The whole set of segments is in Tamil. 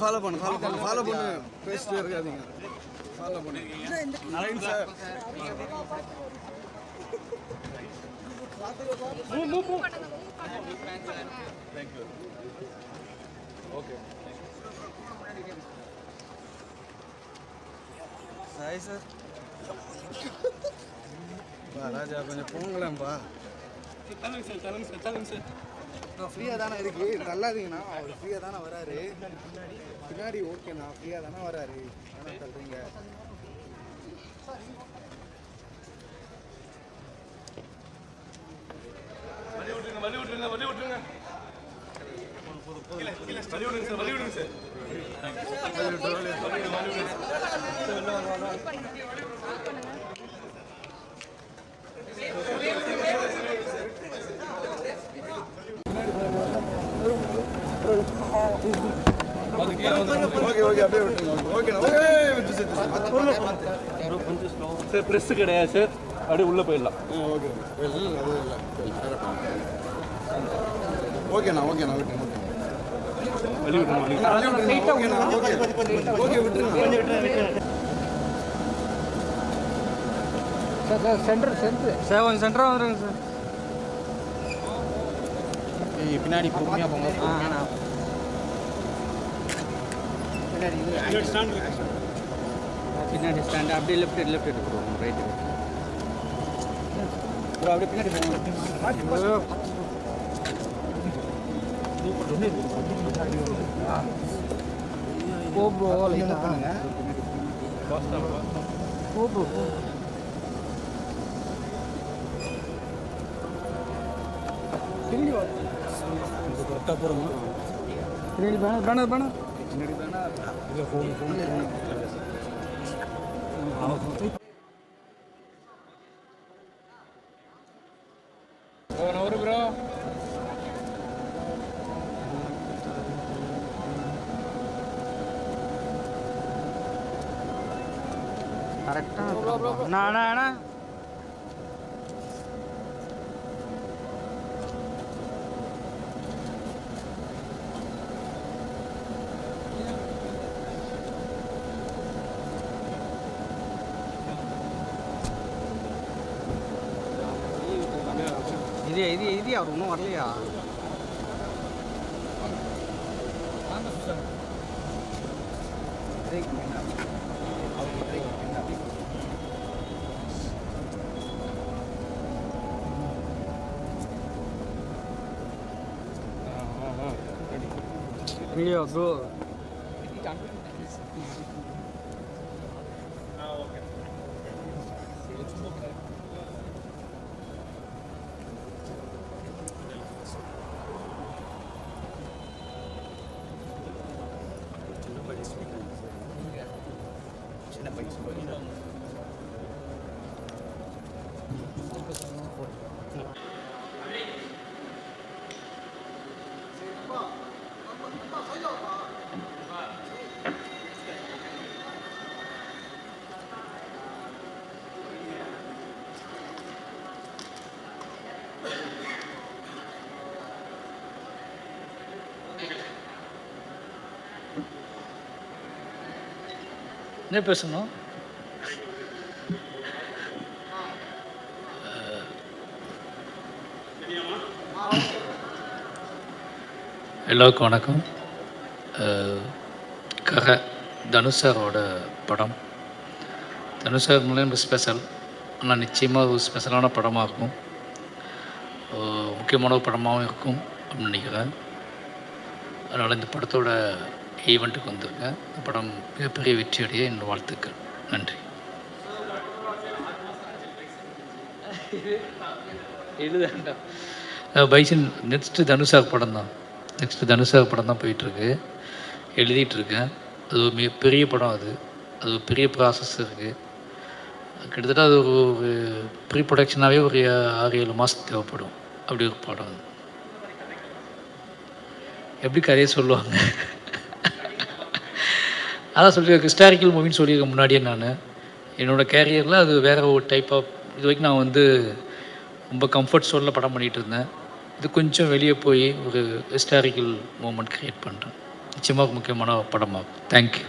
ஃபாலோ பண்ணு பேசிட்டே இருக்காதீங்க. ஃபாலோ பண்ணு Naren sir. Thank you. Okay Sai sir. Raja கொஞ்சம் போங்களேன்ப்பா. தள்ளுங்க சார். நான் ஃப்ரீயாக தானே இருக்கு, தள்ளாதீங்கண்ணா. அவர் ஃப்ரீயாக தானே வராரு பின்னாடி. ஓகேண்ணா, ஃப்ரீயாக தானே வராரு, ஆனால் தள்ளுறீங்க. வழி விட்டுருங்க சார். சார் ப்ரெஸ் கிடையாது சார், அப்படியே உள்ளே போயிடலாம். ஓகே ஓகேண்ணா. வழி விட்டுருங்க. ஓகே விட்டுருங்க சார். சென்டர் சார், கொஞ்சம் சென்டராக வந்துடுங்க சார். பின்னாடி பொறுமையாக போங்க. பின்னாடி ஸ்டாண்டு அப்படியே லெஃப்ட் எடுக்கிறோம். ரைட்டு அப்படியே பின்னாடி போங்க. போ ப்ரோ, லைட்டாக போ ப்ரோ. கரெக்டாக போகிறோமா? பின்னாடி பேனர் இல்லை ஃபோன் ஒரு ப்ரோ. கரெக்டாக அண்ணா இது அவர் ஒன்றும் வரலையா? Video bro. என்ன பேசணும்? எல்லோருக்கும் வணக்கம். தனுஷ் சாரோட படம். தனுஷ் சார் மூலம் ஸ்பெஷல், ஆனால் நிச்சயமாக ஒரு ஸ்பெஷலான படமாக இருக்கும், முக்கியமான படமாகவும் இருக்கும் அப்படின்னு நினைக்கிறேன். அதனால் இந்த படத்தோட ஈவெண்ட்டுக்கு வந்திருக்கேன். இந்த படம் மிகப்பெரிய வெற்றியடைய என்னோட வாழ்த்துக்கள். நன்றி. பைசன் நெக்ஸ்ட்டு தனுஷாக படம் தான் போயிட்டுருக்கு, எழுதிட்டுருக்கேன். அது ஒரு மிகப்பெரிய படம். அது ஒரு பெரிய ப்ராசஸ் இருக்குது. கிட்டத்தட்ட அது ஒரு ப்ரீ ப்ரொடக்ஷனாகவே ஒரு 6-7 மாதம் தேவைப்படும். அப்படி ஒரு படம். எப்படி கதையை சொல்லுவாங்க, அதான் சொல்லியிருக்கேன். ஹிஸ்டாரிக்கல் மூவின்னு சொல்லியிருக்கேன் முன்னாடியே. நான் என்னோடய கேரியரில் அது வேறு ஒரு டைப் ஆஃப் இது வரைக்கும் நான் வந்து ரொம்ப கம்ஃபர்ட் ஜோனில் படம் பண்ணிகிட்டு இருந்தேன். இது கொஞ்சம் வெளியே போய் ஒரு ஹிஸ்டாரிக்கல் மூமெண்ட் க்ரியேட் பண்ணுறேன். நிச்சயமாக முக்கியமான படமாகும். தேங்க்யூ.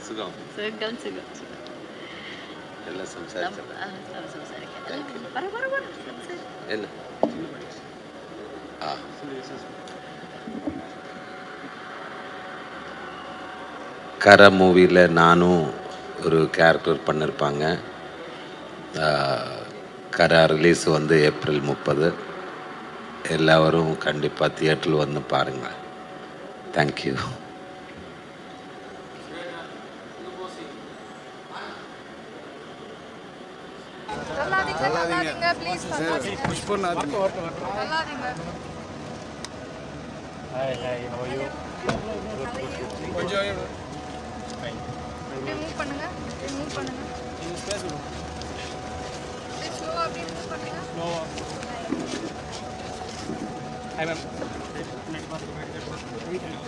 സുഖം എല്ലാം സംസാരിച്ചു என்ன கரை மூவியில் நானும் ஒரு கேரக்டர் பண்ணியிருப்பாங்க. கரை ரிலீஸ் வந்து ஏப்ரல் 30. எல்லாரும் கண்டிப்பாக தியேட்டரில் வந்து பாருங்கள். தேங்க்யூ.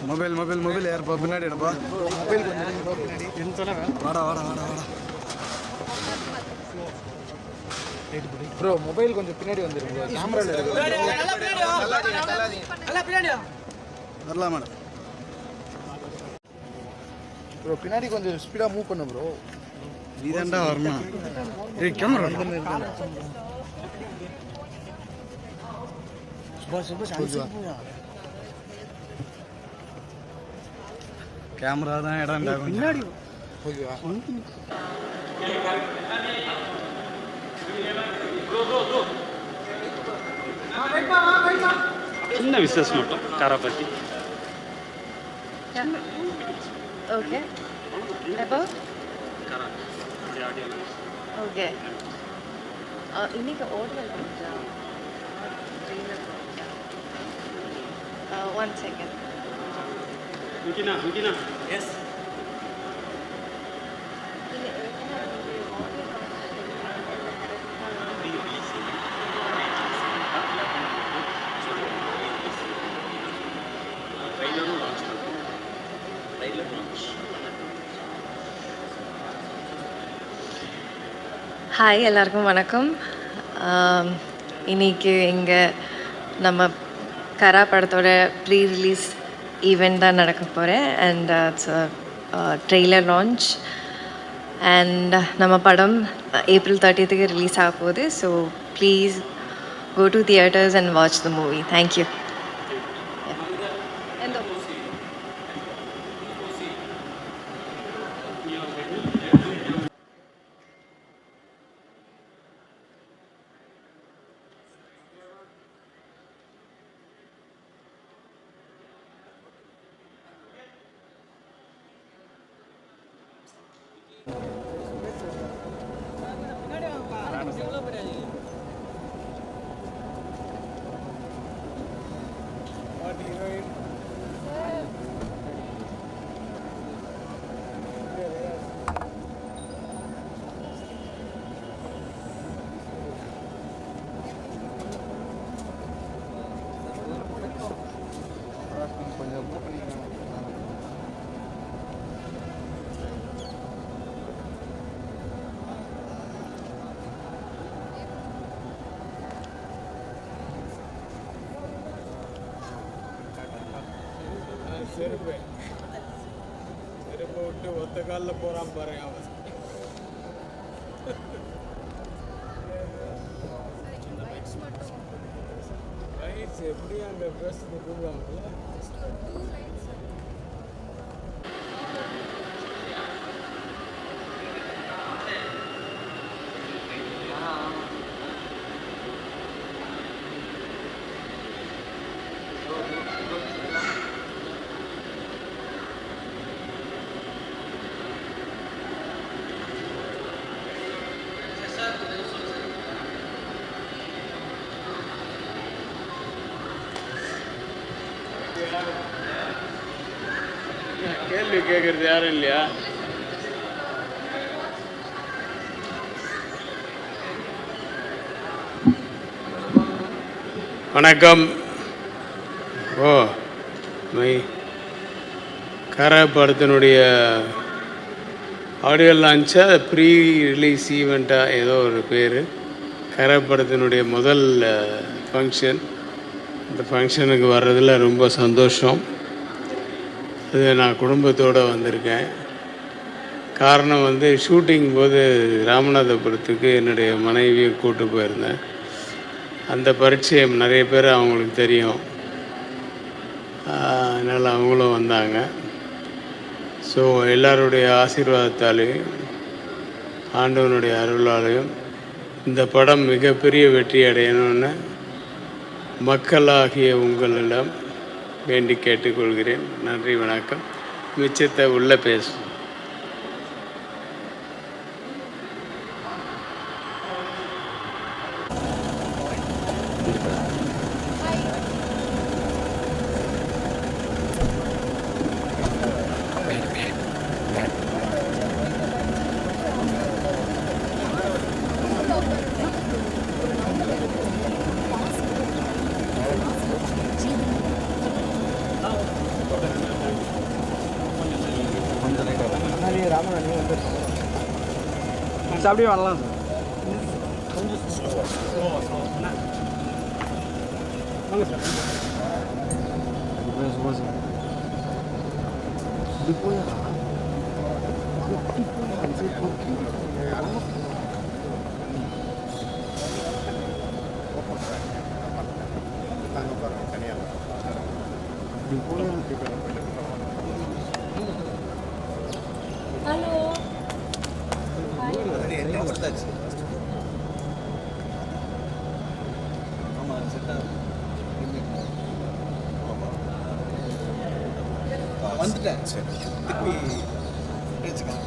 மொபைல் யாருப்பா பின்னாடி எடுப்பா. மொபைல் கொஞ்சம் வாடா ப்ரோ. மொபைல் கொஞ்சம் பின்னாடி வந்துருங்க. கேமராவில் வரலாம் மேடம். ப்ரோ பின்னாடி கொஞ்சம் ஸ்பீடாக மூவ் பண்ணு ப்ரோ. நீதாண்டா வரணும். கேமரா கேமரா தான் இடம் பின்னாடி. ஓகேவா? சின்ன விசேஷம் மட்டும் காரை பற்றி. ஓகே எப்போ? ஓகே இன்னைக்கு ஓடுதல் ஒன் செகண்ட். எஸ் ஹாய், எல்லாருக்கும் வணக்கம். இன்னைக்கு இங்கே நம்ம கரா படத்தோட ப்ரீ ரிலீஸ் ஈவெண்ட் தான் நடக்க போகிறேன். And it's trailer launch. And நம்ம படம் April 30th ரிலீஸ் ஆக போகுது. So please go to theaters and watch the movie. Thank you. செருப்பு விட்டு ஒத்த காலில் போகிறான் பாருங்க அவன். ரைட்ஸ் எப்படி அங்கே பேசுறது கூடுவாங்கல்ல. கேள்வி கேட்குறது யாரும் இல்லையா? வணக்கம். கரை படத்தினுடைய ஆடியோ லான்ச்சா ப்ரீ ரிலீஸ் ஈவெண்ட்டாக ஏதோ ஒரு பேர். கரை படத்தினுடைய முதல் ஃபங்க்ஷன். இந்த ஃபங்க்ஷனுக்கு வர்றதில் ரொம்ப சந்தோஷம். இது நான் குடும்பத்தோடு வந்திருக்கேன். காரணம் ஷூட்டிங் போது ராமநாதபுரத்துக்கு என்னுடைய மனைவியை கூப்பிட்டு போயிருந்தேன். அந்த பரிச்சயம் நிறைய பேர் அவங்களுக்கு தெரியும். அதனால் அவங்களும் வந்தாங்க. ஸோ எல்லாருடைய ஆசீர்வாதத்தாலேயும் ஆண்டவனுடைய அருளாலையும் இந்த படம் மிகப்பெரிய வெற்றி அடையணும்னு மக்களாகிய உங்களிடம் வேண்டி கேட்டுக்கொள்கிறேன். நன்றி, வணக்கம். மிச்சத்தை உள்ளே பேசும். சார் அப்படியே வரலாம் சார். வாங்க சார். ஹலோ வந்துட்டேன். சரி, திருப்பி பேச்சுக்கலாம்.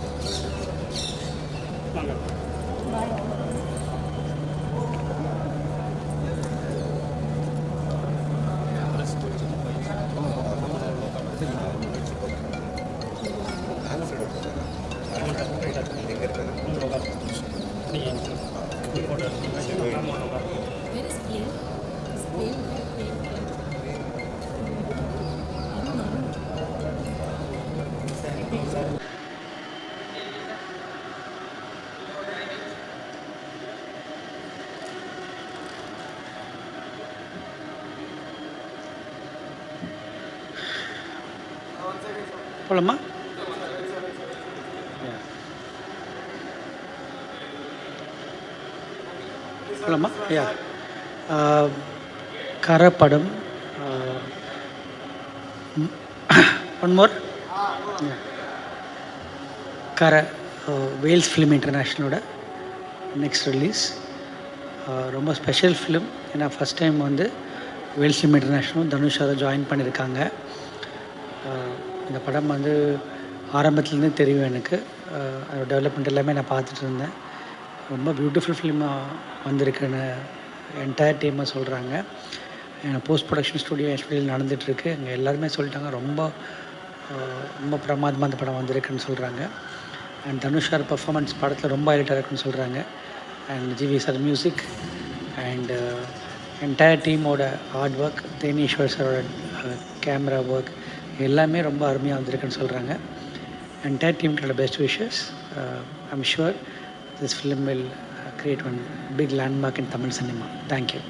போலாமா? போலாமா? யா, கரை படம். One more. Kara Vels film இன்டர்நேஷ்னலோட நெக்ஸ்ட் ரிலீஸ். ரொம்ப ஸ்பெஷல் ஃபிலிம். ஏன்னா first time Vels film international Dhanush அதை ஜாயின் பண்ணியிருக்காங்க. இந்த படம் ஆரம்பத்துலேருந்தே தெரியும் எனக்கு. அதோட டெவலப்மெண்ட் எல்லாமே நான் பார்த்துட்டு இருந்தேன். ரொம்ப பியூட்டிஃபுல் ஃபிலிமாக வந்திருக்குன்னு என்டையர் டீமாக சொல்கிறாங்க. போஸ்ட் ப்ரொடக்ஷன் ஸ்டுடியோவில் நடந்துகிட்ருக்கு. இங்கே எல்லாருமே சொல்லிட்டாங்க ரொம்ப ரொம்ப பிரமாதமாக அந்த படம் வந்திருக்குன்னு சொல்கிறாங்க. அண்ட் தனுஷ் சார் பர்ஃபார்மன்ஸ் படத்தில் ரொம்ப ஹைலைட்டாக இருக்குன்னு சொல்கிறாங்க. And GV sir music and entire டீமோட ஹார்ட் ஒர்க், தேனீஸ்வர் சாரோட கேமரா ஒர்க் எல்லாமே ரொம்ப அருமையாக வந்திருக்குன்னு சொல்கிறாங்க. என்டையர் டீமுக்கு best wishes. I'm sure this film will create one big landmark in Tamil cinema. Thank you.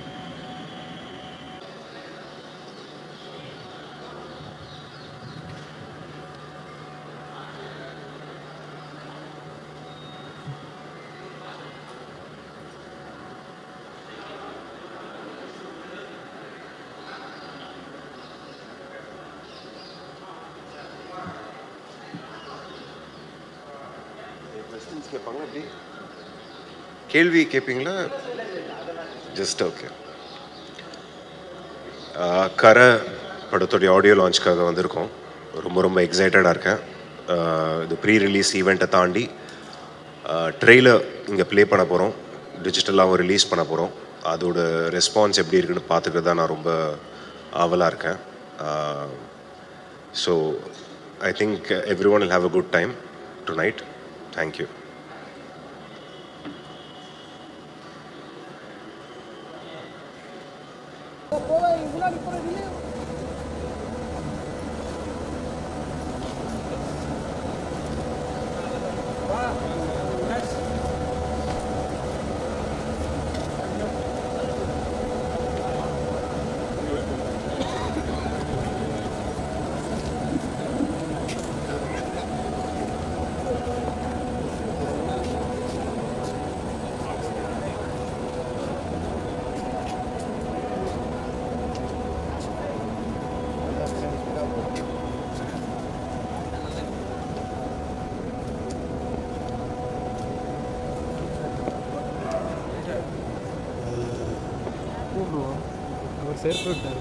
Questions கேட்பாங்க. எப்படி கேள்வி கேட்பீங்களா? Just okay. கரை படத்துடைய ஆடியோ லான்ச்சுக்காக வந்திருக்கோம். ரொம்ப ரொம்ப எக்ஸைட்டடாக இருக்கேன். இது ப்ரீ ரிலீஸ் ஈவெண்ட்டை தாண்டி ட்ரெய்லர் இங்கே ப்ளே பண்ண போகிறோம். டிஜிட்டலாகவும் ரிலீஸ் பண்ண போகிறோம். அதோட ரெஸ்பான்ஸ் எப்படி இருக்குன்னு பார்த்துக்க தான் நான் ரொம்ப ஆவலாக இருக்கேன். So I think everyone will have a good time tonight. Thank you. அவர் சேர்த்து விட்டார்.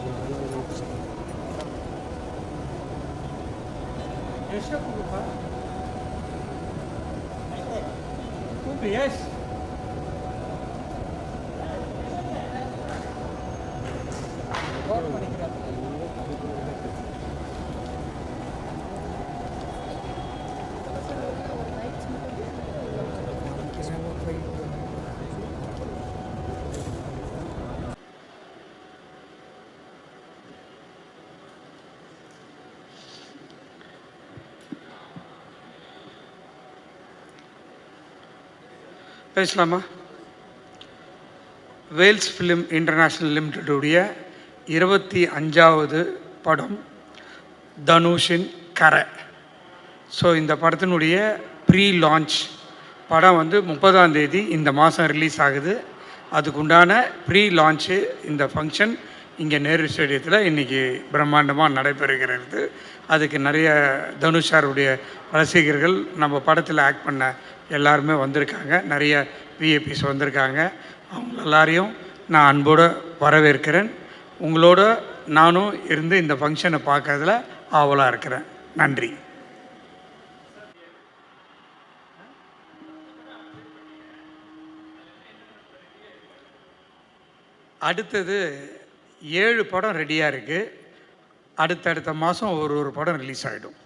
பேசலாமா? வேல்ஸ் ஃபிலிம் இன்டர்நேஷ்னல் லிமிடெடுடைய 25வது படம் தனுஷின் கரை. ஸோ இந்த படத்தினுடைய ப்ரீ லான்ச் படம் வந்து 30ஆம் தேதி இந்த மாதம் ரிலீஸ் ஆகுது. அதுக்குண்டான ப்ரீ லான்ச்சு இந்த ஃபங்க்ஷன் இங்கே நேரு ஸ்டேடியத்தில் இன்றைக்கி பிரம்மாண்டமாக நடைபெறுகிறது. அதுக்கு நிறைய தனுஷாருடைய ரசிகர்கள் நம்ம படத்தில் ஆக்ட் பண்ண எல்லாருமே வந்திருக்காங்க. நிறைய விஐபிஸ் வந்திருக்காங்க. அவங்க எல்லாரையும் நான் அன்போடு வரவேற்கிறேன். உங்களோட நானும் இருந்து இந்த ஃபங்க்ஷனை பார்க்கறதுல ஆவலாக இருக்கிறேன். நன்றி. அடுத்தது 7 படம் ரெடியாக இருக்குது. அடுத்தடுத்த மாதம் ஒரு படம் ரிலீஸ் ஆகிடும்.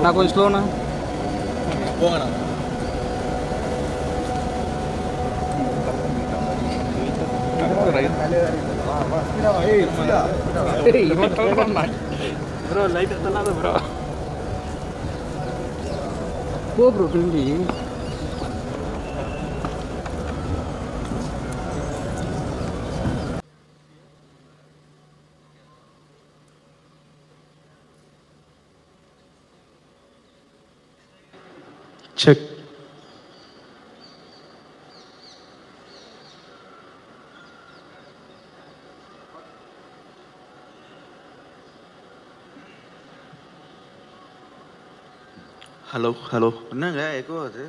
நான் கொஞ்சம் ஸ்லோண்ணா போங்கண்ணா. ப்ரோ லைட் தள்ளாத ப்ரோ. போ ப்ரோ திரும்பி. செக். ஹலோ என்னங்க எக்கோ அது?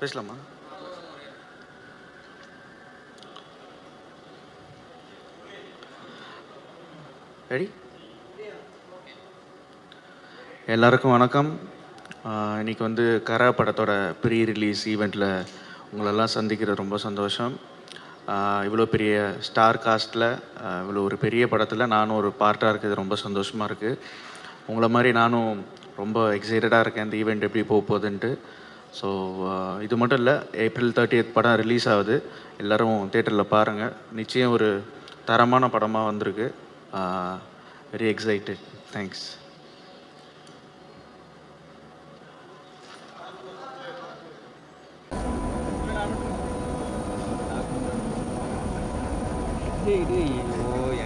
பேசலாமா? ரெடி? எல்லாருக்கும் வணக்கம். இன்றைக்கி வந்து கரா படத்தோட ப்ரீ ரிலீஸ் ஈவெண்ட்டில் உங்களெல்லாம் சந்திக்கிறது ரொம்ப சந்தோஷம். இவ்வளோ பெரிய ஸ்டார் காஸ்ட்டில் இவ்வளோ ஒரு பெரிய படத்தில் நானும் ஒரு பார்ட்டாக இருக்குது. ரொம்ப சந்தோஷமாக இருக்குது. உங்களை மாதிரி நானும் ரொம்ப எக்ஸைட்டடாக இருக்கேன் இந்த ஈவெண்ட் எப்படி போக போகுதுன்ட்டு. ஸோ இது மட்டும் இல்லை, April 30th படம் ரிலீஸ் ஆகுது. எல்லோரும் தேட்டரில் பாருங்கள். நிச்சயம் ஒரு தரமான படமாக வந்திருக்கு. Very excited. தேங்க்ஸ்.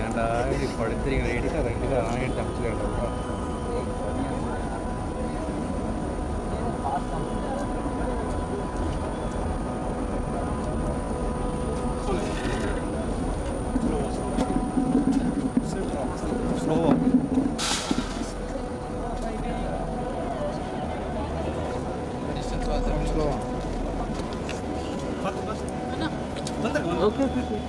ஏன்டா இப்படி படுத்துறீங்க? ரெடிக்காக ரெடிக்காக நான் எடுத்து அமைச்சுக்கிறேன். ஸ்லோவா okay okay okay.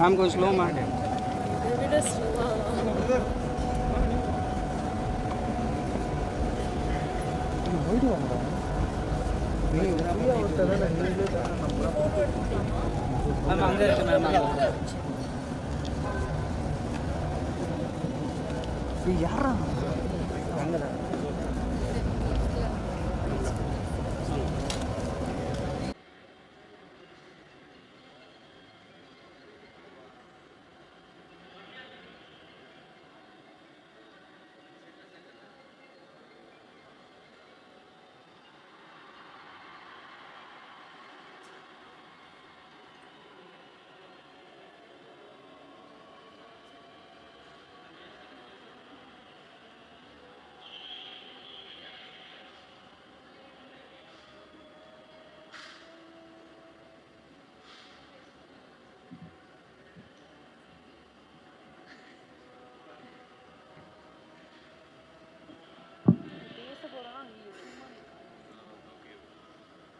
I'm going slow, man.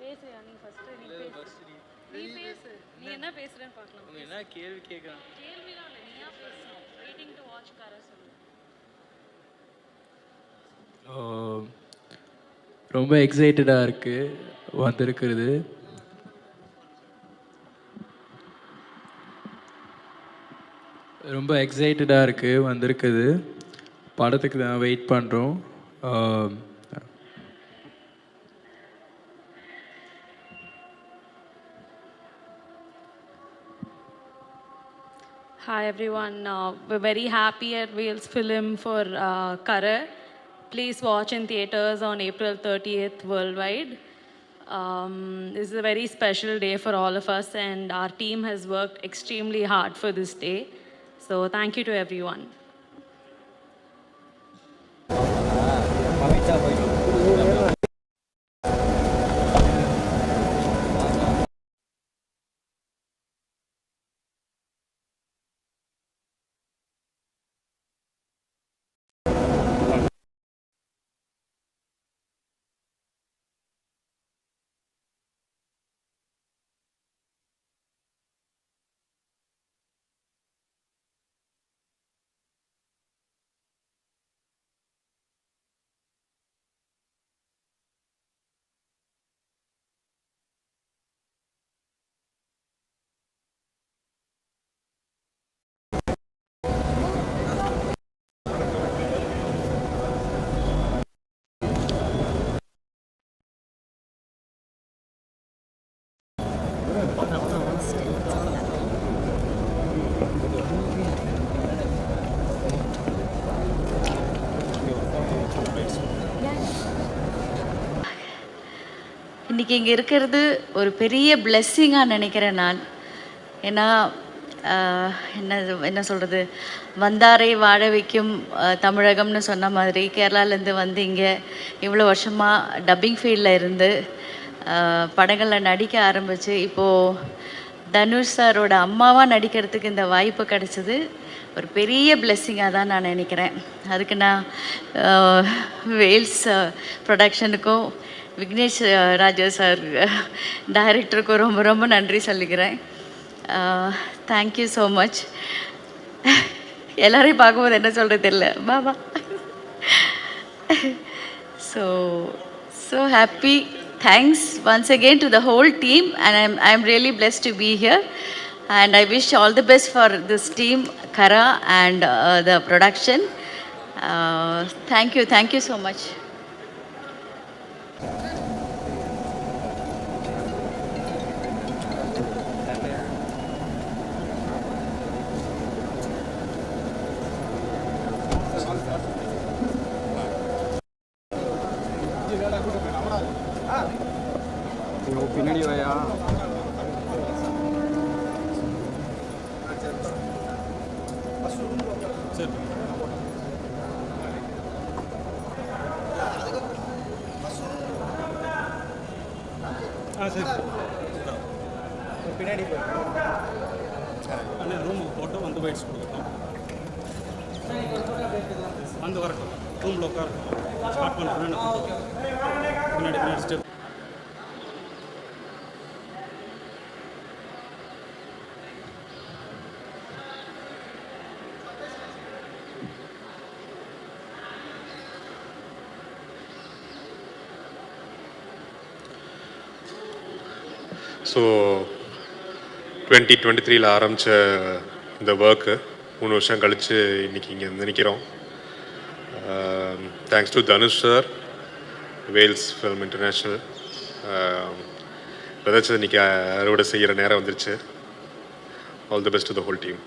பேசுறியா நீ ஃபர்ஸ்ட் நீ பேசு நீ என்ன பேசுறேன்னு பார்க்கலாம். நீ என்ன கேள்வி கேட்குறான்? கேள்விலாம் இல்லை, நீயா பேசணும். வெயிட்டிங் டு வாட்ச் கரை சொல்லு. ரொம்ப எக்ஸைட்டடாக இருக்குது வந்திருக்கிறது. ரொம்ப எக்ஸைட்டடாக இருக்குது வந்திருக்குது. படத்துக்கு தான் வெயிட் பண்ணுறோம். Hi everyone, we're very happy at Wales Film for Kara. Please watch in theaters on April 30th worldwide. This is a very special day for all of us and our team has worked extremely hard for this day. So thank you to everyone. இன்றைக்கி இங்கே இருக்கிறது ஒரு பெரிய பிளெஸ்ஸிங்காக நினைக்கிறேன் நான். ஏன்னா என்ன சொல்கிறது, வந்தாரை வாழ வைக்கும் தமிழகம்னு சொன்ன மாதிரி கேரளாலேருந்து வந்து இங்கே இவ்வளோ வருஷமாக டப்பிங் ஃபீல்டில் இருந்து படங்களில் நடிக்க ஆரம்பித்து இப்போது தனுஷ் சாரோட அம்மாவாக நடிக்கிறதுக்கு இந்த வாய்ப்பு கிடச்சிது. ஒரு பெரிய பிளெஸ்ஸிங்காக தான் நான் நினைக்கிறேன். அதுக்கு நான் வேல்ஸ் ப்ரொடக்ஷனுக்கும் விக்னேஷ் ராஜா சார் டைரக்டருக்கும் ரொம்ப ரொம்ப நன்றி சொல்லிக்கிறேன். Thank you so much. எல்லோரையும் பார்க்கும்போது என்ன சொல்கிறது தெரியல. Baba. So happy. Thanks once again to the whole team and I'm really blessed to be here and I wish all the best for this team, Kara and the production. Thank you so much. பின்னாடி வாயா. சரி. சரி பின்னாடி அண்ணா ரூம் போட்டு வந்து பைட்ஸ் கொடுக்கட்டும். வந்து வரட்டும் ரூமில் உட்காரட்டும். ஸ்டார்ட் பண்ணுறேன். பின்னாடி பின்னாடி ஸ்டெப். ஸோ 2023 ஆரம்பித்த இந்த ஒர்க்கு 3 வருஷம் கழித்து இன்றைக்கி இங்கே வந்து நிற்கிறோம். Thanks to Dhanush sir, Vels film international. ஏதாச்சும் இன்றைக்கி அறுவடை செய்கிற நேரம் வந்துருச்சு. All the best to the whole team.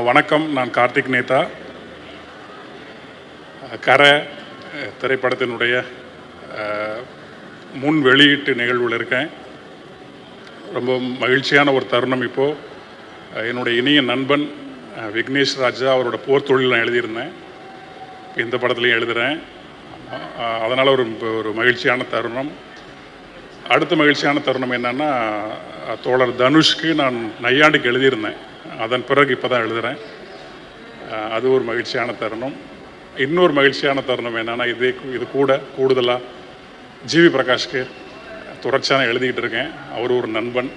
வணக்கம், நான் கார்த்திக் நேதா. கரை திரைப்படத்தினுடைய முன் வெளியீட்டு நிகழ்வில் இருக்கேன். ரொம்ப மகிழ்ச்சியான ஒரு தருணம். இப்போது என்னுடைய இனிய நண்பன் விக்னேஷ் ராஜா அவரோட போர் தொழில் நான் எழுதியிருந்தேன். இந்த படத்துலையும் எழுதுகிறேன். அதனால் ஒரு மகிழ்ச்சியான தருணம். அடுத்த மகிழ்ச்சியான தருணம் என்னென்னா, தோழர் தனுஷ்க்கு நான் நையாண்டிக்கு எழுதியிருந்தேன். அதன் பிறகு இப்போ தான் எழுதுகிறேன். அது ஒரு மகிழ்ச்சியான தருணம். இன்னொரு மகிழ்ச்சியான தருணம் என்னென்னா, இது கூடுதலாக ஜிவி பிரகாஷ்க்கு தொடர்ச்சியாக எழுதிக்கிட்டு இருக்கேன். அவர் ஒரு நண்பன்.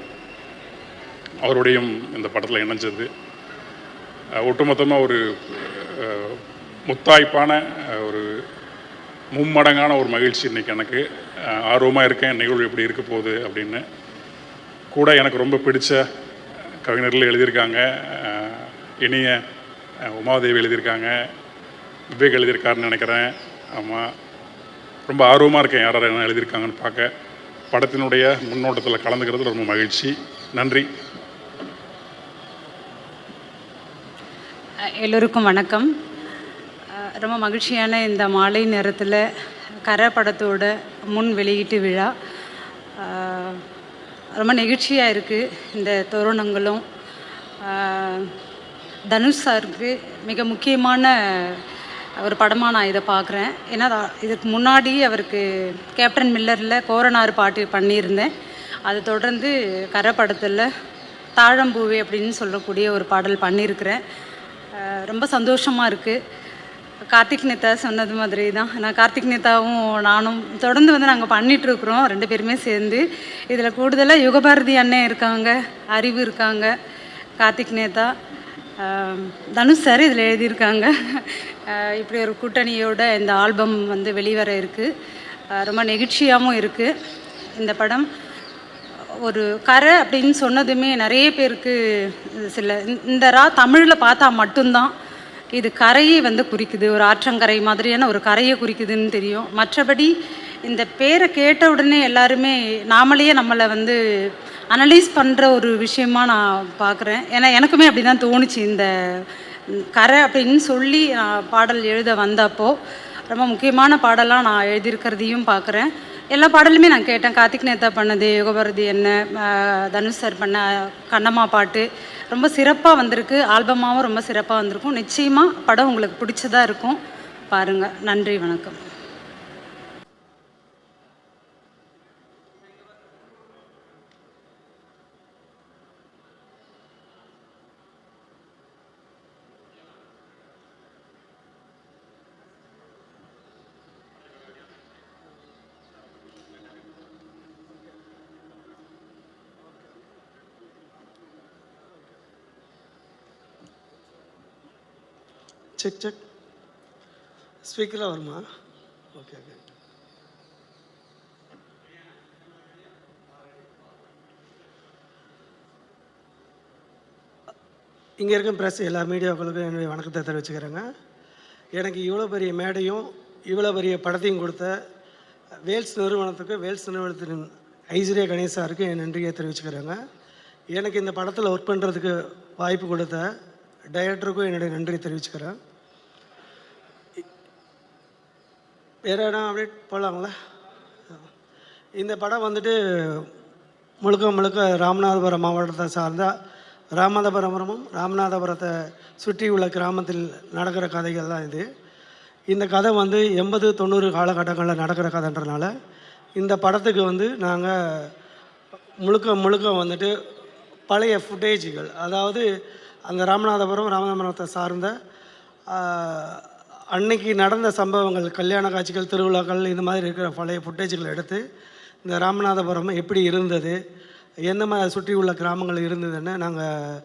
அவருடையும் இந்த படத்தில் இணைஞ்சது ஒட்டுமொத்தமாக ஒரு முத்தாய்ப்பான ஒரு மும்மடங்கான ஒரு மகிழ்ச்சி. இன்றைக்கி எனக்கு ஆர்வமாக இருக்கேன் நிகழ்வு எப்படி இருக்க போகுது அப்படின்னு. கூட எனக்கு ரொம்ப பிடிச்ச கவிஞர்கள் எழுதியிருக்காங்க. இனிய உமாதேவி எழுதியிருக்காங்க, விவேக் எழுதியிருக்காருன்னு நினைக்கிறேன். ஆமாம், ரொம்ப ஆர்வமாக இருக்கேன் யார் என்ன எழுதியிருக்காங்கன்னு பார்க்க. படத்தினுடைய முன்னோட்டத்தில் கலந்துக்கிறது ரொம்ப மகிழ்ச்சி. நன்றி. எல்லோருக்கும் வணக்கம். ரொம்ப மகிழ்ச்சியான இந்த மாலை நேரத்தில் கரை படத்தோட முன் வெளியீட்டு விழா ரொம்ப நெகிழ்ச்சியாக இருக்குது. இந்த தருணங்களும் தனுஷ் சாருக்கு மிக முக்கியமான ஒரு படமாக நான் இதை பார்க்குறேன். ஏன்னா இதுக்கு முன்னாடி அவருக்கு கேப்டன் மில்லரில் கோரனார் பாட்டு பண்ணியிருந்தேன். அதை தொடர்ந்து கரை படத்தில் தாழம்பூவே அப்படின்னு சொல்லக்கூடிய ஒரு பாடல் பண்ணியிருக்கிறேன். ரொம்ப சந்தோஷமாக இருக்குது. கார்த்திக் நேதா சொன்னது மாதிரி தான், நான் கார்த்திக் நேதாவும் நானும் தொடர்ந்து நாங்கள் பண்ணிகிட்ருக்குறோம் 2 பேருமே சேர்ந்து. இதில் கூடுதலாக யுகபாரதி அண்ணன் இருக்காங்க, அறிவு இருக்காங்க, கார்த்திக் நேதா, தனுஷ் சார் இதில் எழுதியிருக்காங்க. இப்படி ஒரு கூட்டணியோட இந்த ஆல்பம் வெளிவர இருக்குது. ரொம்ப நெகிழ்ச்சியாகவும் இருக்குது. இந்த படம் ஒரு கரை அப்படின்னு சொன்னதுமே நிறைய பேருக்கு இந்த தமிழில் பார்த்தா மட்டும்தான் இது கரையை குறிக்குது, ஒரு ஆற்றங்கரை மாதிரியான ஒரு கரையை குறிக்குதுன்னு தெரியும். மற்றபடி இந்த பேரை கேட்ட உடனே எல்லாருமே நாமளையே நம்மளை அனலைஸ் பண்ணுற ஒரு விஷயமா நான் பார்க்குறேன். ஏன்னா எனக்குமே அப்படி தான் தோணுச்சு. இந்த கரை அப்படின்னு சொல்லி நான் பாடல் எழுத வந்தப்போ ரொம்ப முக்கியமான பாடலாக நான் எழுதியிருக்கிறதையும் பார்க்குறேன். எல்லா பாடலுமே நான் கேட்டேன். கார்த்திக் நேதா பண்ணது, யுகபாரதி என்ன, தனுஷ் சார் பண்ண கண்ணம்மா பாட்டு ரொம்ப சிறப்பாக வந்திருக்கு. ஆல்பமாகவும் ரொம்ப சிறப்பாக வந்திருக்கும். நிச்சயமாக படம் உங்களுக்கு பிடிச்சதாக இருக்கும். பாருங்கள். நன்றி, வணக்கம். செக் செக் ஸ்பீக்கராக வருமா? Okay okay. இங்கே இருக்க ப்ரெஸ் எல்லா மீடியாக்களுக்கும் என்னுடைய வணக்கத்தை தெரிவிச்சுக்கிறேங்க. எனக்கு இவ்வளோ பெரிய மேடையும் இவ்வளோ பெரிய படத்தையும் கொடுத்த வேல்ஸ் நிறுவனத்தின் ஐஸ்வர்யா கணேஷ் சாருக்கு என் நன்றியை தெரிவிச்சுக்கிறேங்க. எனக்கு இந்த படத்தில் ஒர்க் பண்ணுறதுக்கு வாய்ப்பு கொடுத்த டைரக்டருக்கும் என்னுடைய நன்றி தெரிவிச்சுக்கிறேன். வேறு இடம் அப்டேட் போகலாங்களா? இந்த படம் வந்துட்டு முழுக்க ராமநாதபுரம் மாவட்டத்தை சார்ந்த ராமநாதபுரத்தை சுற்றி உள்ள கிராமத்தில் நடக்கிற கதைகள் தான் இது. இந்த கதை வந்து 80-90 காலகட்டங்களில் நடக்கிற கதைன்றனால இந்த படத்துக்கு வந்து நாங்கள் முழுக்க வந்துட்டு பழைய ஃபுட்டேஜுகள், அதாவது அந்த ராமநாதபுரத்தை சார்ந்த அன்னைக்கு நடந்த சம்பவங்கள், கல்யாண காட்சிகள், திருவிழாக்கள், இந்த மாதிரி இருக்கிற பழைய ஃபுட்டேஜுகளை எடுத்து இந்த ராமநாதபுரம் எப்படி இருந்தது, எந்த மாதிரி சுற்றி உள்ள கிராமங்கள் இருந்ததுன்னு நாங்கள்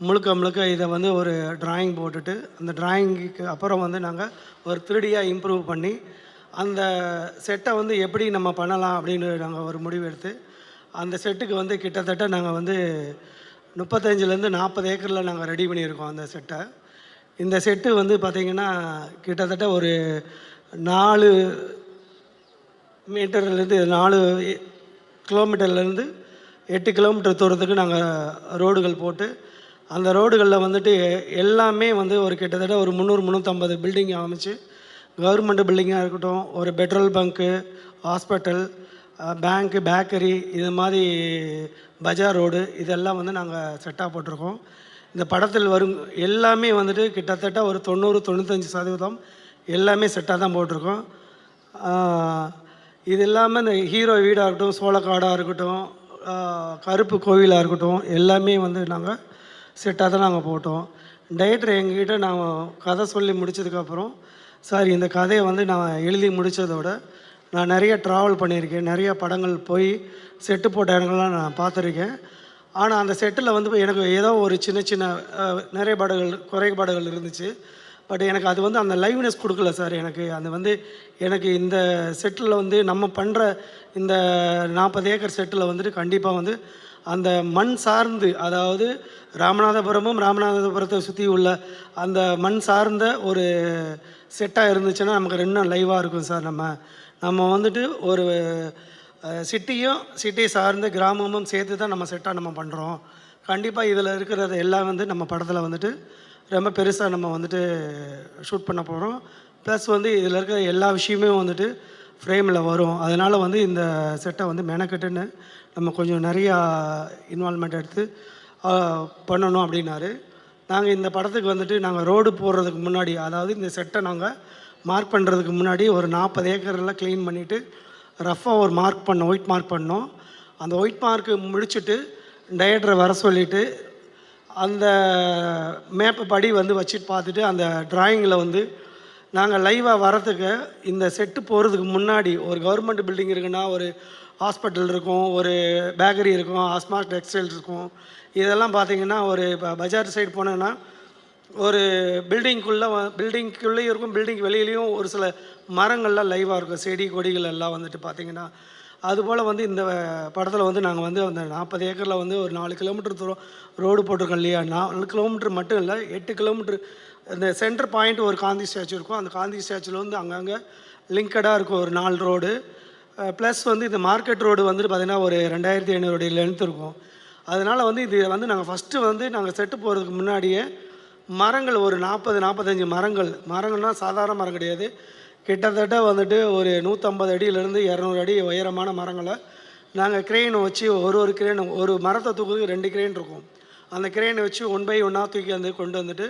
முழுக்க இதை வந்து ஒரு ட்ராயிங் போட்டுட்டு, அந்த ட்ராயிங்குக்கு அப்புறம் வந்து நாங்கள் ஒரு 3Dயாக இம்ப்ரூவ் பண்ணி அந்த செட்டை வந்து எப்படி நம்ம பண்ணலாம் அப்படின்னு நாங்கள் ஒரு முடிவு எடுத்து அந்த செட்டுக்கு வந்து கிட்டத்தட்ட நாங்கள் வந்து 35-40 ஏக்கரில் நாங்கள் ரெடி பண்ணியிருக்கோம் அந்த செட்டை. இந்த செட்டு வந்து பார்த்திங்கன்னா கிட்டத்தட்ட ஒரு 4 மீட்டர்லேருந்து 4 கிலோமீட்டர்லேருந்து 8 கிலோமீட்டர் தூரத்துக்கு நாங்கள் ரோடுகள் போட்டு அந்த ரோடுகளில் வந்துட்டு எல்லாமே வந்து ஒரு கிட்டத்தட்ட ஒரு 300-350 பில்டிங் அமைச்சு, கவர்மெண்ட் பில்டிங்காக இருக்கட்டும், ஒரு பெட்ரோல் பங்க்கு, ஹாஸ்பிட்டல், பேங்க்கு, பேக்கரி, இது மாதிரி பஜார் ரோடு, இதெல்லாம் வந்து நாங்கள் செட்டாக போட்டிருக்கோம். இந்த படத்தில் வரும் எல்லாமே வந்துட்டு கிட்டத்தட்ட ஒரு 90-95% எல்லாமே செட்டாக தான் போட்டிருக்கோம். இது இல்லாமல் இந்த ஹீரோ வீடாக இருக்கட்டும், சோளக்காடாக இருக்கட்டும், கருப்பு கோவிலாக இருக்கட்டும், எல்லாமே வந்து நாங்கள் செட்டாக தான் நாங்கள் போட்டோம். டைரக்டர் எங்ககிட்ட நான் கதை சொல்லி முடித்ததுக்கப்புறம், சார் இந்த கதையை வந்து நான் எழுதி முடித்ததோட நான் நிறைய ட்ராவல் பண்ணியிருக்கேன், நிறைய படங்கள் போய் செட்டு போட்ட இடங்கள்லாம் நான் பார்த்துருக்கேன். ஆனால் அந்த செட்டில் வந்து எனக்கு ஏதோ ஒரு சின்ன குறைபாடுகள் இருந்துச்சு. பட் எனக்கு அது வந்து அந்த லைவ்னஸ் கொடுக்கல சார். எனக்கு இந்த செட்டில் வந்து நம்ம பண்ணுற இந்த 40 ஏக்கர் செட்டில் வந்துட்டு கண்டிப்பாக வந்து அந்த மண் சார்ந்து, அதாவது ராமநாதபுரத்தை சுற்றி உள்ள அந்த மண் சார்ந்த ஒரு செட்டாக இருந்துச்சுன்னா நமக்கு இன்னும் லைவாக இருக்கும் சார். நம்ம வந்துட்டு ஒரு சிட்டி சார்ந்த கிராமமும் சேர்த்து தான் நம்ம செட்டாக நம்ம பண்ணுறோம். கண்டிப்பாக இதில் இருக்கிறது எல்லாம் வந்து நம்ம படத்தில் வந்துட்டு ரொம்ப பெருசாக நம்ம வந்துட்டு ஷூட் பண்ண போகிறோம். ப்ளஸ் வந்து இதில் இருக்கிற எல்லா விஷயமே வந்துட்டு ஃப்ரேமில் வரும். அதனால் வந்து இந்த செட்டை வந்து மெனக்கெட்டுன்னு நம்ம கொஞ்சம் நிறையா இன்வால்மெண்ட் எடுத்து பண்ணணும் அப்படின்னாரு. நாங்கள் இந்த படத்துக்கு வந்துட்டு நாங்கள் ரோடு போடுறதுக்கு முன்னாடி, அதாவது இந்த செட்டை நாங்கள் மார்க் பண்ணுறதுக்கு முன்னாடி ஒரு 40 ஏக்கரெல்லாம் க்ளீன் பண்ணிவிட்டு ரஃப்பாக ஒரு ஒயிட் மார்க் பண்ணோம். அந்த ஒயிட் மார்க்கு முடிச்சுட்டு டைரக்டரை வர சொல்லிவிட்டு அந்த மேப்பை படி வந்து வச்சுட்டு பார்த்துட்டு அந்த ட்ராயிங்கில் வந்து நாங்கள் லைவாக வரத்துக்கு இந்த செட்டு போகிறதுக்கு முன்னாடி ஒரு கவர்மெண்ட் பில்டிங் இருக்குன்னா, ஒரு ஹாஸ்பிட்டல் இருக்கும், ஒரு பேக்கரி இருக்கும், ஆஸ்மார்ட் டெக்ஸ்டைல்ஸ் இருக்கும். இதெல்லாம் பார்த்திங்கன்னா ஒரு இப்போ பஜார் சைடு போனோன்னா ஒரு பில்டிங்குள்ளேயும் இருக்கும், பில்டிங் வெளியிலையும் ஒரு சில மரங்கள்லாம் லைவாக இருக்கும், செடி கொடிகள் எல்லாம் வந்துட்டு பார்த்திங்கன்னா. அதுபோல் வந்து இந்த படத்தில் வந்து நாங்கள் வந்து அந்த 40 ஏக்கரில் வந்து ஒரு 4 கிலோமீட்டர் தூரம் ரோடு போட்டிருக்கோம் இல்லையா. 4 கிலோமீட்டர் மட்டும் இல்லை, 8 கிலோமீட்டர். இந்த சென்டர் பாயிண்ட் ஒரு காந்தி ஸ்டாச்சு இருக்கும், அந்த காந்தி ஸ்டாச்சுவில் வந்து அங்கங்கே லிங்கடாக இருக்கும் ஒரு 4 ரோடு. ப்ளஸ் வந்து இந்த மார்க்கெட் ரோடு வந்துட்டு பார்த்திங்கன்னா ஒரு 2500 லென்த் இருக்கும். அதனால் வந்து இது வந்து நாங்கள் ஃபஸ்ட்டு வந்து நாங்கள் செட்டு போகிறதுக்கு முன்னாடியே மரங்கள் ஒரு 40-45 மரங்கள்னால் சாதாரண மரம் கிடையாது. கிட்டத்தட்ட வந்துட்டு ஒரு 150 அடியிலேருந்து 200 அடி உயரமான மரங்களை நாங்கள் கிரெயினை வச்சு ஒரு கிரெயின், ஒரு மரத்தை தூக்குறதுக்கு 2 கிரெயின் இருக்கும். அந்த கிரெயினை வச்சு 1 by 1 தூக்கி வந்து கொண்டு வந்துட்டு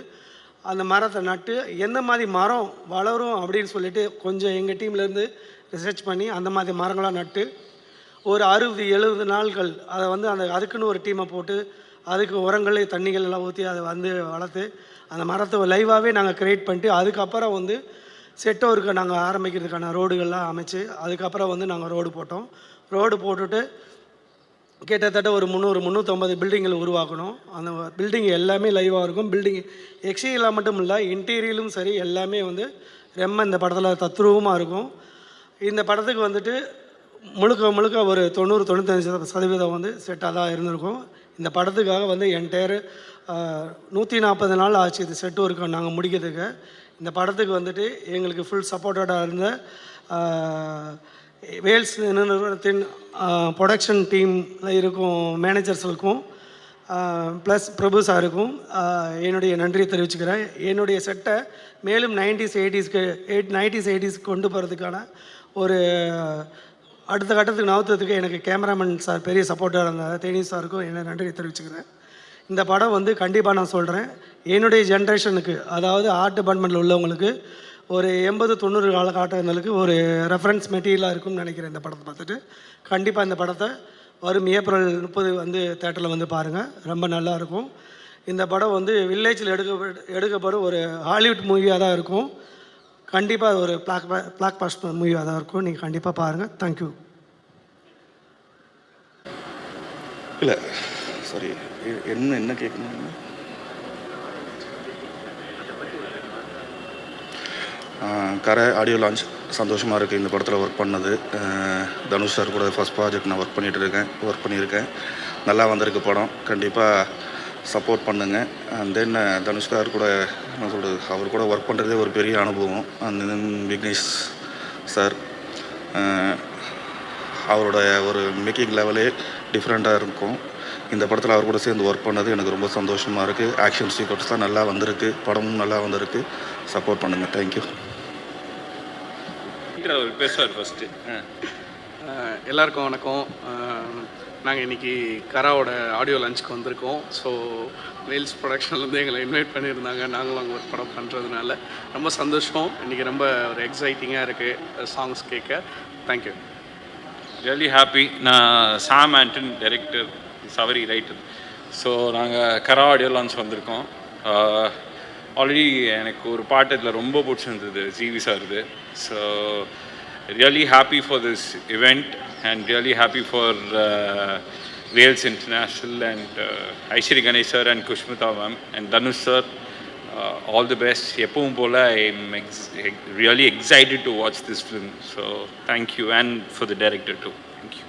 அந்த மரத்தை நட்டு எந்த மாதிரி மரம் வளரும் அப்படின்னு சொல்லிட்டு கொஞ்சம் எங்கள் டீம்லேருந்து ரிசர்ச் பண்ணி அந்த மாதிரி மரங்களாக நட்டு ஒரு 60-70 நாட்கள் அதை வந்து அதுக்குன்னு ஒரு டீமை போட்டு அதுக்கு உரங்கள் தண்ணிகள் எல்லாம் ஊற்றி அதை வந்து வளர்த்து அந்த மரத்தை லைவாகவே நாங்கள் க்ரியேட் பண்ணிட்டு அதுக்கப்புறம் வந்து செட் ஒர்க்கை நாங்கள் ஆரம்பிக்கிறதுக்கான ரோடுகள்லாம் அமைச்சு அதுக்கப்புறம் வந்து நாங்கள் ரோடு போட்டோம். ரோடு போட்டுட்டு கிட்டத்தட்ட ஒரு 300-350 பில்டிங்கில் உருவாக்கணும். அந்த பில்டிங் எல்லாமே லைவாக இருக்கும். பில்டிங் எக்ஸ்டீரியலாக மட்டும் இல்லை, இன்டீரியலும் சரி எல்லாமே வந்து ரொம்ப இந்த படத்தில் தத்ரூபமாக இருக்கும். இந்த படத்துக்கு வந்துட்டு முழுக்க ஒரு 90-95% வந்து செட்டாக தான் இருந்திருக்கும். இந்த படத்துக்காக வந்து என்டையர் 140 நாள் ஆச்சு இது செட் ஒர்க்கு நாங்கள் முடிக்கிறதுக்கு. இந்த படத்துக்கு வந்துட்டு எங்களுக்கு ஃபுல் சப்போர்ட்டடாக இருந்த வேல்ஸ் நிறுவனத்தின் ப்ரொடக்ஷன் டீமில் இருக்கும் மேனேஜர்ஸுக்கும் ப்ளஸ் பிரபு சாருக்கும் என்னுடைய நன்றியை தெரிவிச்சுக்கிறேன். என்னுடைய செட்டை மேலும் 90s 80s கொண்டு போகிறதுக்கான ஒரு அடுத்த கட்டத்துக்கு நகர்த்துறதுக்கு எனக்கு கேமராமேன் சார் பெரிய சப்போர்ட்டாக இருந்தார். தேனி சாருக்கும் என்ன நன்றியை தெரிவிச்சுக்கிறேன். இந்த படம் வந்து கண்டிப்பாக நான் சொல்கிறேன், என்னுடைய ஜென்ரேஷனுக்கு, அதாவது ஆர்ட் டிபார்ட்மெண்ட்டில் உள்ளவங்களுக்கு ஒரு 80-90 காலகட்டங்களுக்கு ஒரு ரெஃபரன்ஸ் மெட்டீரியலாக இருக்கும்னு நினைக்கிறேன். இந்த படத்தை பார்த்துட்டு கண்டிப்பாக இந்த படத்தை வரும் ஏப்ரல் 30 வந்து தேட்டரில் வந்து பாருங்கள், ரொம்ப நல்லாயிருக்கும். இந்த படம் வந்து வில்லேஜில் எடுக்கப்படும் ஒரு ஹாலிவுட் மூவியாக தான் இருக்கும். கண்டிப்பாக ஒரு பிளாக் பாஸ்டர் மூவியாக தான் இருக்கும். நீங்கள் கண்டிப்பாக பாருங்கள். தேங்க்யூ. இல்லை சாரி, என்ன கேட்கணும்? கரை ஆடியோ லான்ச் சந்தோஷமாக இருக்குது. இந்த படத்தில் ஒர்க் பண்ணது தனுஷ் சார் கூட ஃபஸ்ட் ப்ராஜெக்ட் நான் ஒர்க் பண்ணியிருக்கேன். நல்லா வந்திருக்கு படம். கண்டிப்பாக சப்போர்ட் பண்ணுங்கள். அண்ட் தென் தனுஷ் சார் கூட என்ன சொல்கிறது, அவர் கூட ஒர்க் பண்ணுறதே ஒரு பெரிய அனுபவம். அண்ட் தென் விக்னேஷ் சார் அவரோட ஒரு மேக்கிங் லெவலே டிஃப்ரெண்ட்டாக இருக்கும். இந்த படத்தில் அவர் கூட சேர்ந்து ஒர்க் பண்ணது எனக்கு ரொம்ப சந்தோஷமாக இருக்குது. ஆக்ஷன் சீக்வன்ஸ் தான் நல்லா வந்திருக்கு, படமும் நல்லா வந்திருக்கு. சப்போர்ட் பண்ணுங்கள். தேங்க்யூ. அவர் பேசுவார் ஃபஸ்ட்டு. எல்லாருக்கும் வணக்கம். நாங்கள் இன்றைக்கி கராவோட ஆடியோ லான்ச்சுக்கு வந்திருக்கோம். ஸோ வேல்ஸ் ப்ரொடக்ஷன்லேருந்து எங்களை இன்வைட் பண்ணியிருந்தாங்க. நாங்களும் அங்கே ஒரு படம் பண்ணுறதுனால ரொம்ப சந்தோஷம். இன்றைக்கி ரொம்ப ஒரு எக்ஸைட்டிங்காக இருக்குது சாங்ஸ் கேட்க. தேங்க்யூ. Really happy. நான் Sam Anton director, Savari writer. So நாங்கள் கரா ஆடியோ லான்ச் வந்திருக்கோம். ஆல்ரெடி எனக்கு ஒரு பாட்டு இதில் ரொம்ப பிடிச்சிருந்தது, ஜிவி சார்து. So really happy for this event and really happy for Vels International and Ishari Ganesh sir and Kushmitha ma'am and Dhanush sir. All the best. எப்பவும் போல் I am really excited to watch this film. So thank you and for the director two. Thank you.